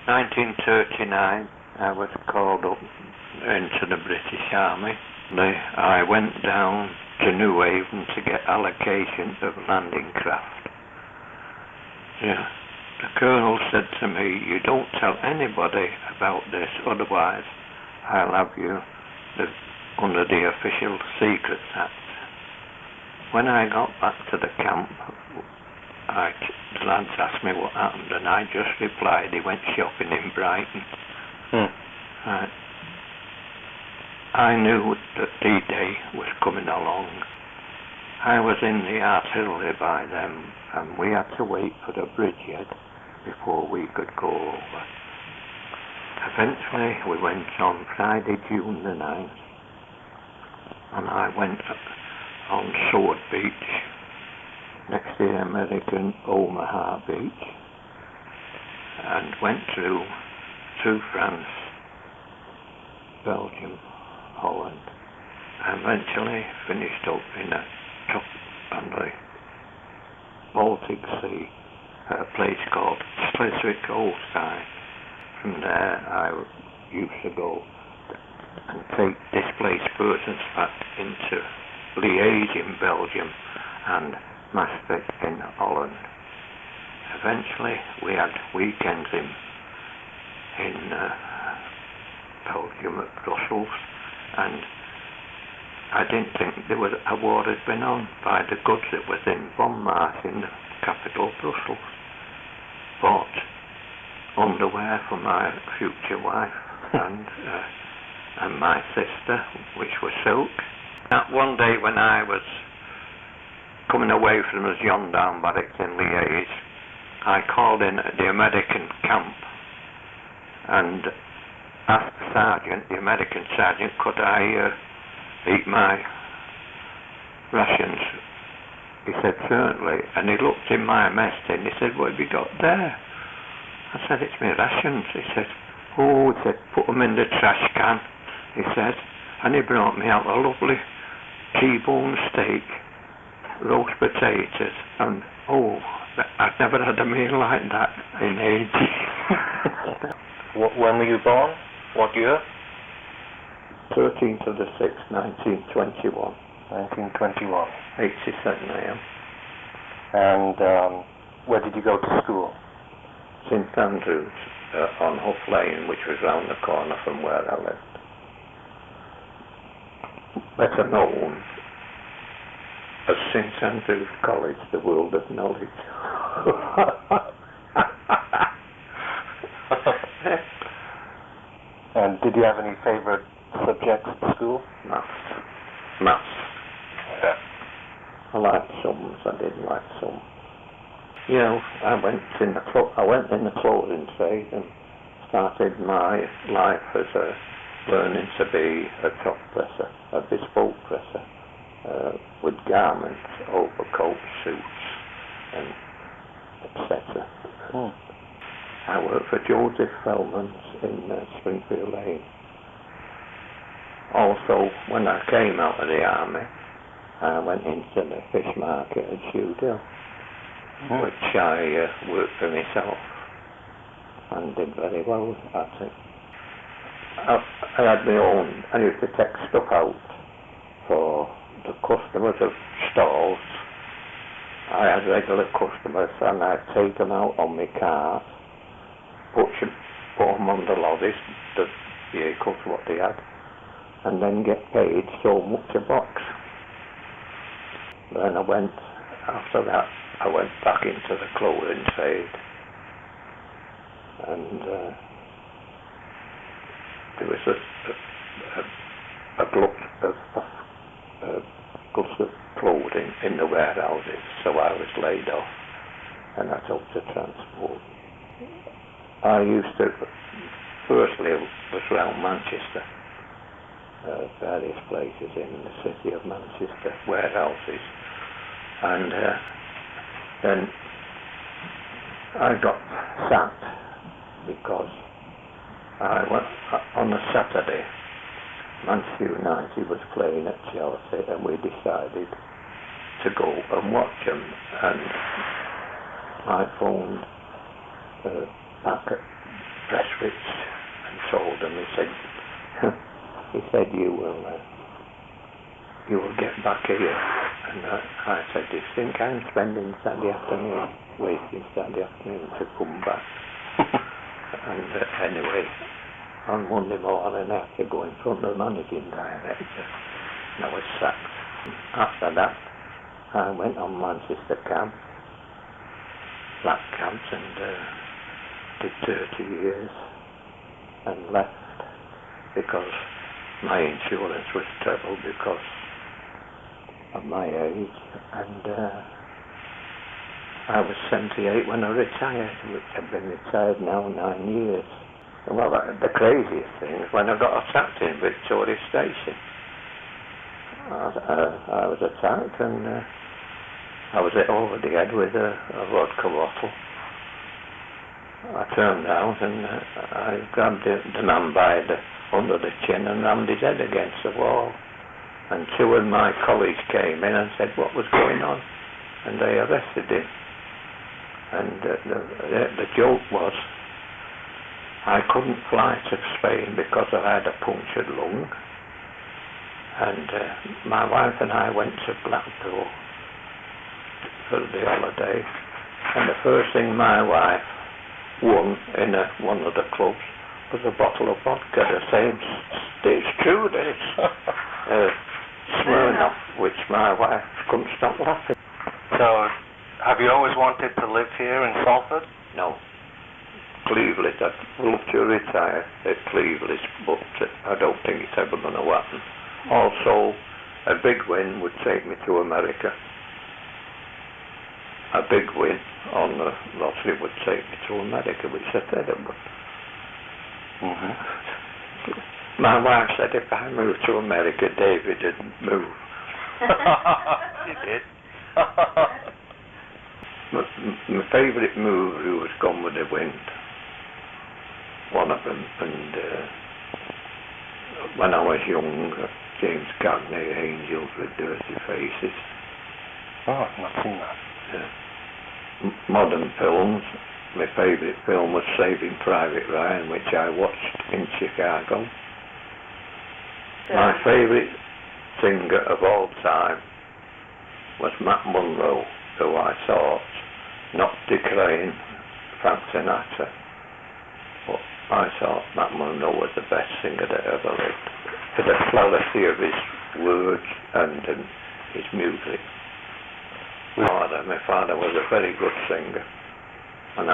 1939, I was called up into the British Army. I went down to New Haven to get allocation of landing craft. Yeah. The colonel said to me, "You don't tell anybody about this, otherwise I'll have you under the Official Secrets Act." When I got back to the camp, the lads asked me what happened, and I just replied he went shopping in Brighton. Right. I knew that D-Day was coming along. I was in the artillery by then, and we had to wait for the bridgehead before we could go over. Eventually we went on Friday, June the 9th, and I went on Sword Beach, next to the American Omaha Beach, and went through France, Belgium, Holland, and eventually finished up in on the Baltic Sea, at a place called Schleswig-Holstein. From there I used to go and take displaced persons back into Liège in Belgium and Maastricht in Holland. Eventually we had weekends in Belgium at Brussels, and I didn't think a war had been on by the goods that was in Bon Marche in the capital, Brussels. Bought underwear for my future wife and my sister, which was silk. One day when I was coming away from the gendarme barracks in Liège, I called in at the American camp and asked the American sergeant, could I eat my rations? He said, certainly. And he looked in my mess tin. He said, what have you got there? I said, it's my rations. He said, oh, he said, put them in the trash can, he said. And he brought me out a lovely T-bone steak, roast potatoes, and I've never had a meal like that in ages. When were you born? What year? 13th of the 6th, 1921. 1921. 87 I am. And where did you go to school? St Andrews on Huff Lane, which was round the corner from where I lived. Better known as St Andrews College, the world of knowledge. And did you have any favourite subjects at school? Maths. Yeah. I liked sums, I didn't like some. You know, I went in the clothing trade and started my life as learning to be a top presser, a bespoke presser, with garments, overcoats, suits, and etc. I worked for Joseph Feldman's in Springfield Lane. Also, when I came out of the army, I went into the fish market at Shewdale, which I worked for myself and did very well at it. I had my own. I used to take stuff out for the customers of stalls. I had regular customers, and I'd take them out on my cart, put them on the lorries, the vehicles, what they had, and then get paid so much a box. Then after that, I went back into the clothing trade, and there was a glut of clothing in the warehouses, so I was laid off, and I took to transport. I used to, firstly, was around Manchester, various places in the city of Manchester, warehouses, and then I got sacked because I went on a Saturday. Manchester United was playing at Chelsea, and we decided to go and watch them. And I phoned back Prestwich and told them, he said, you will get back here. And I said, do you think I'm spending Saturday afternoon, waiting Saturday afternoon to come back? And anyway, on Monday morning I had to go in front of the managing director, and I was sacked. After that, I went on Manchester camp, black camps, and did 30 years, and left because my insurance was trebled because of my age, and I was 78 when I retired, which I've been retired now 9 years. Well, the craziest thing is when I got attacked in Victoria Station. I was attacked and I was hit over the head with a vodka bottle. I turned round and I grabbed the man by under the chin and rammed his head against the wall. And two of my colleagues came in and said what was going on, and they arrested him. And the joke was I couldn't fly to Spain because I had a punctured lung. And my wife and I went to Blackpool for the holiday, and the first thing my wife won in one of the clubs was a bottle of vodka. The same, it's true, this Smirnoff, which my wife couldn't stop laughing. So, have you always wanted to live here in Salford? No. Cleveland, I'd love to retire at Cleveland, but I don't think it's ever going to happen. Also, a big win would take me to America. A big win on the lottery would take me to America, which I said it would. My wife said if I moved to America, David didn't move. He did. My favourite movie was Gone with the Wind. One of them, and when I was young, James Cagney, Angels with Dirty Faces. Oh, I've not seen that. Modern films, my favourite film was Saving Private Ryan, which I watched in Chicago. My favourite singer of all time was Matt Monro, who I thought, not decrying Frank Sinatra, but I thought Matt Monro was the best singer that ever lived, for the clarity of his words and his music. My father was a very good singer, and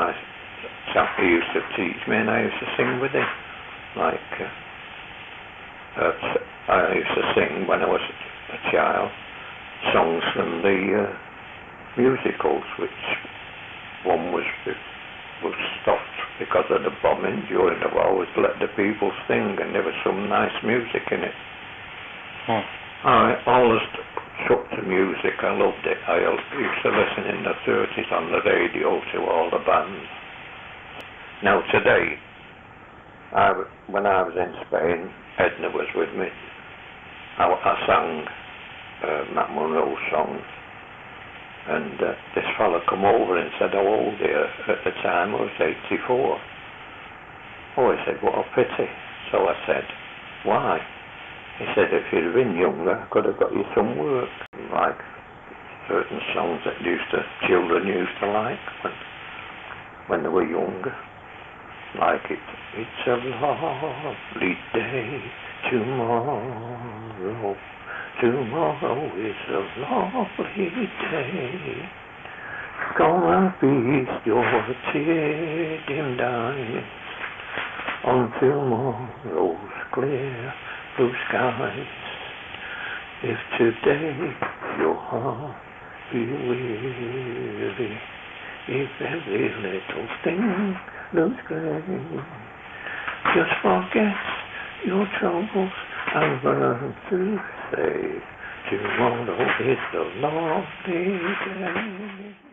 he used to teach me, and I used to sing with him. Like I used to sing when I was a child songs from the musicals, which one was stopped because of the bombing during the war, was to let the people sing, and there was some nice music in it. I always took to music. I loved it. I used to listen in the 30s on the radio to all the bands. Now today, when I was in Spain, Edna was with me. I sang Matt Monroe's songs, and this fella come over and said, how old are you? At the time I was 84. Oh, he said, what a pity. So I said, why? He said, if you'd have been younger, I could have got you some work, like certain songs that children used to like when they were younger. Like it's a lovely day tomorrow. Tomorrow is a lovely day. Come and feast your tear-dimmed eyes on tomorrow's clear blue skies. If today your heart be weary, if every little thing looks grey, just forget your troubles and learn to say tomorrow is a lovely day.